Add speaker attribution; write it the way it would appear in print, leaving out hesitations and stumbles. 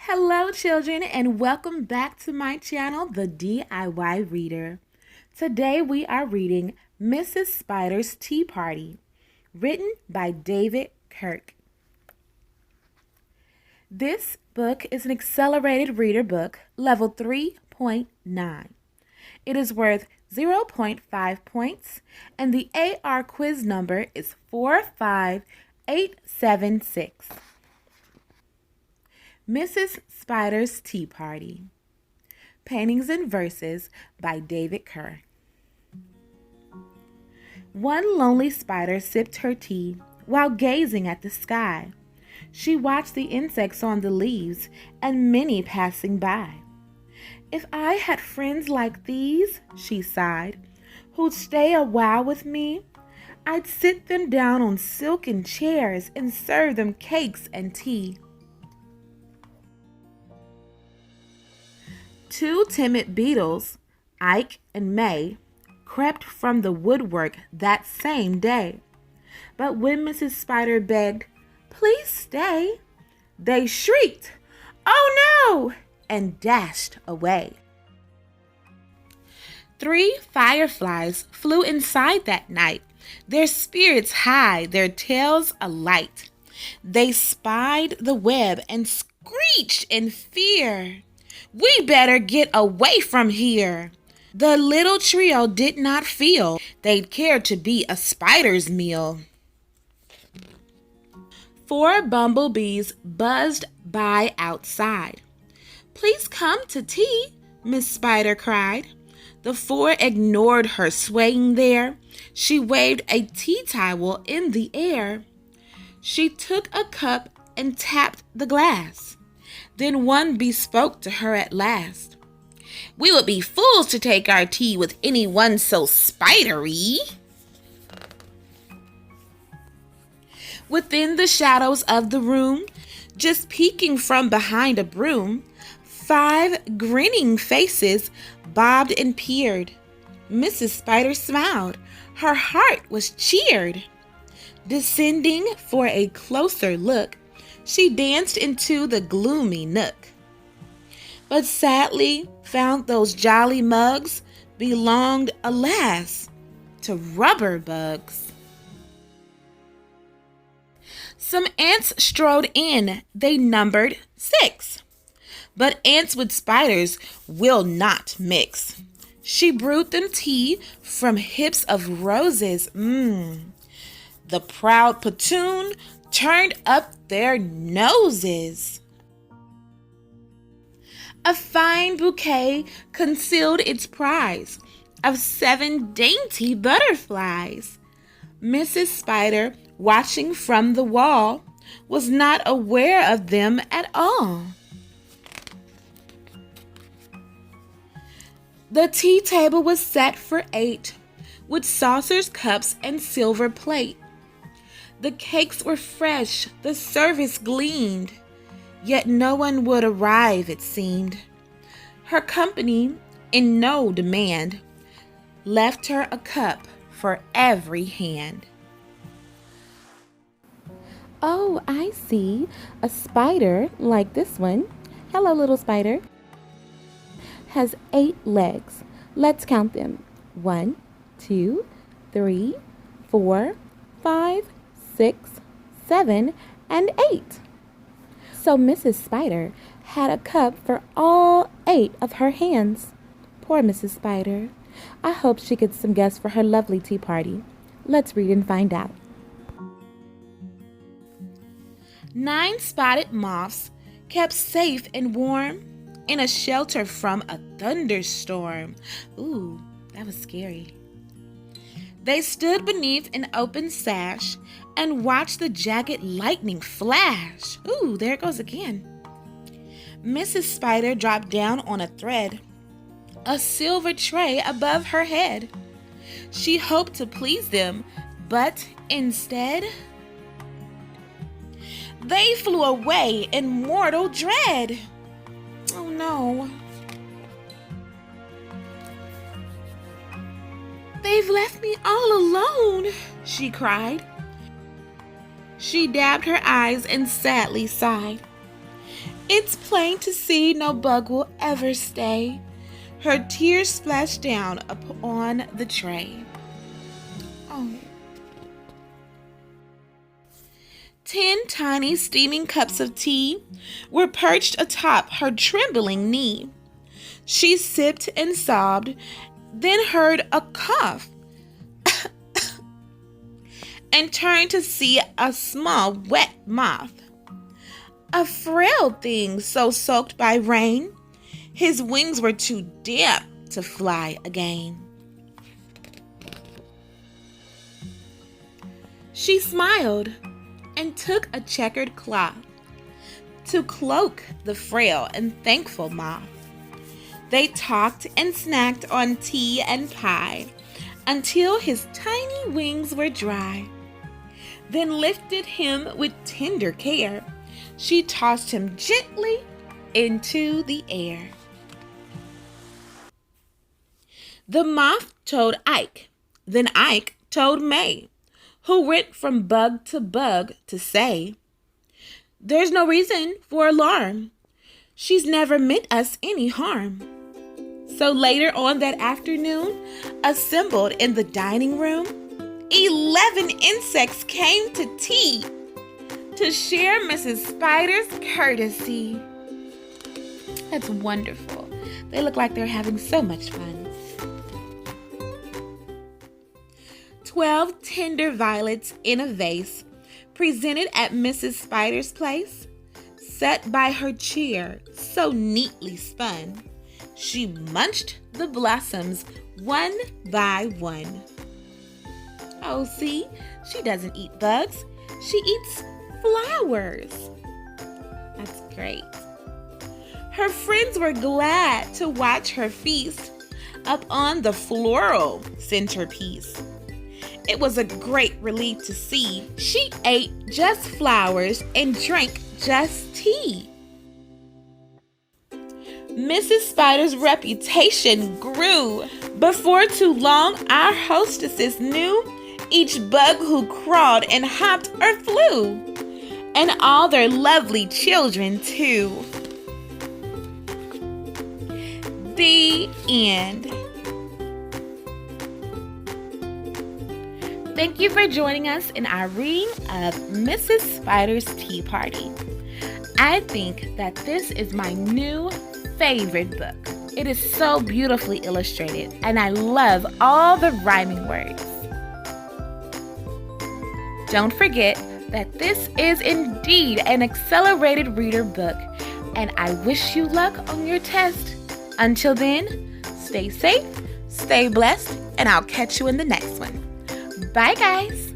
Speaker 1: Hello, children, and welcome back to my channel, the D.I.Y. Reader. Today we are reading Mrs. Spider's Tea Party, written by David Kirk. This book is an accelerated reader book, level 3.9. It is worth 0.5 points, and the AR quiz number is 45876. Mrs. Spider's Tea Party. Paintings and Verses by David Kirk. One lonely spider sipped her tea while gazing at the sky. She watched the insects on the leaves and many passing by. If I had friends like these, she sighed, who'd stay a while with me, I'd sit them down on silken chairs and serve them cakes and tea. Two timid beetles, Ike and May, crept from the woodwork that same day. But when Mrs. Spider begged, "Please stay," they shrieked, "Oh no!" and dashed away. Three fireflies flew inside that night, their spirits high, their tails alight. They spied the web and screeched in fear. "We better get away from here." The little trio did not feel they'd care to be a spider's meal. Four bumblebees buzzed by outside. "Please come to tea," Miss Spider cried. The four ignored her swaying there. She waved a tea towel in the air. She took a cup and tapped the glass. Then one bee spoke to her at last. "We would be fools to take our tea with anyone so spidery." Within the shadows of the room, just peeking from behind a broom, five grinning faces bobbed and peered. Mrs. Spider smiled. Her heart was cheered. Descending for a closer look, she danced into the gloomy nook, but sadly found those jolly mugs belonged, alas, to rubber bugs. Some ants strode in, they numbered 6, but ants with spiders will not mix. She brewed them tea from hips of roses. The proud platoon turned up their noses. A fine bouquet concealed its prize of 7 dainty butterflies. Mrs. Spider, watching from the wall, was not aware of them at all. The tea table was set for 8, with saucers, cups, and silver plate. The cakes were fresh, the service gleamed, yet no one would arrive, it seemed. Her company, in no demand, left her a cup for every hand. "Oh, I see. A spider like this one. Hello, little spider. Has 8 legs. Let's count them. 1, 2, 3, 4, 5, 6, 7, and 8. So Mrs. Spider had a cup for all 8 of her hands. Poor Mrs. Spider. I hope she gets some guests for her lovely tea party. Let's read and find out. 9 spotted moths, kept safe and warm in a shelter from a thunderstorm. Ooh, that was scary. They stood beneath an open sash and watched the jagged lightning flash. Ooh, there it goes again. Mrs. Spider dropped down on a thread, a silver tray above her head. She hoped to please them, but instead, they flew away in mortal dread. Oh no. "They've left me all alone," she cried. She dabbed her eyes and sadly sighed. It's plain to see no bug will ever stay. Her tears splashed down upon the tray. Oh. 10 tiny steaming cups of tea were perched atop her trembling knee. She sipped and sobbed, then heard a cough and turned to see a small wet moth. A frail thing so soaked by rain, his wings were too damp to fly again. She smiled and took a checkered cloth to cloak the frail and thankful moth. They talked and snacked on tea and pie until his tiny wings were dry. Then lifted him with tender care. She tossed him gently into the air. The moth told Ike, then Ike told May, who went from bug to say, "There's no reason for alarm. She's never meant us any harm." So later on that afternoon, assembled in the dining room, 11 insects came to tea to share Mrs. Spider's courtesy. That's wonderful. They look like they're having so much fun. 12 tender violets in a vase, presented at Mrs. Spider's place, set by her chair, so neatly spun. She munched the blossoms one by one. Oh, see, she doesn't eat bugs. She eats flowers. That's great. Her friends were glad to watch her feast upon the floral centerpiece. It was a great relief to see she ate just flowers and drank just tea. Mrs. Spider's reputation grew. Before too long, our hostesses knew each bug who crawled and hopped or flew, and all their lovely children too. The end. Thank you for joining us in our reading of Mrs. Spider's Tea Party. I think that this is my new favorite book. It is so beautifully illustrated, and I love all the rhyming words. Don't forget that this is indeed an accelerated reader book, and I wish you luck on your test. Until then, stay safe, stay blessed, and I'll catch you in the next one. Bye, guys.